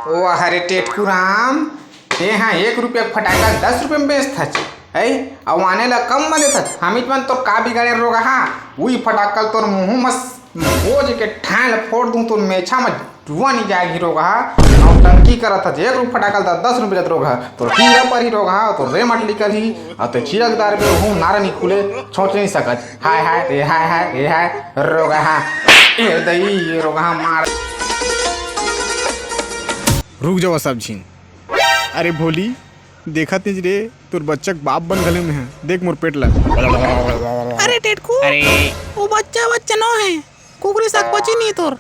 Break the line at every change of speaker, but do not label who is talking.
ओ हरे टेटकुराम ये हाँ 1 रुपया फटाका 10 रुपये में बेचता है और आने ला कम में देता हमित मन तो का बिगाड़े रोगा हाँ वही फटाकल तोर मुँह मस बोझ के ठाल फोड़ दूँ तो मेछा में धुआं नहीं जाएगी रोगा हाँ और टंकी करा था 1 रुपया फटाकल था 10 रुपये का रोगा तो कीड़ा पर ही रोगा हाँ तो रे मटली कर ही और तो चिरकदार पे हूँ नारा नहीं खुले छोड़ नहीं सकत हाय हाय रे हाय हाय रे हाय रोगा हाँ ये दही ये रोगा हाँ मार
रुक जाओ सब झीन। अरे भोली देखा तीज रे तोर बच्चा बाप बन गले में है देख मोर पेट ला।
अरे टेटकू
अरे
वो बच्चा न है कुकरी साग बची नहीं तोर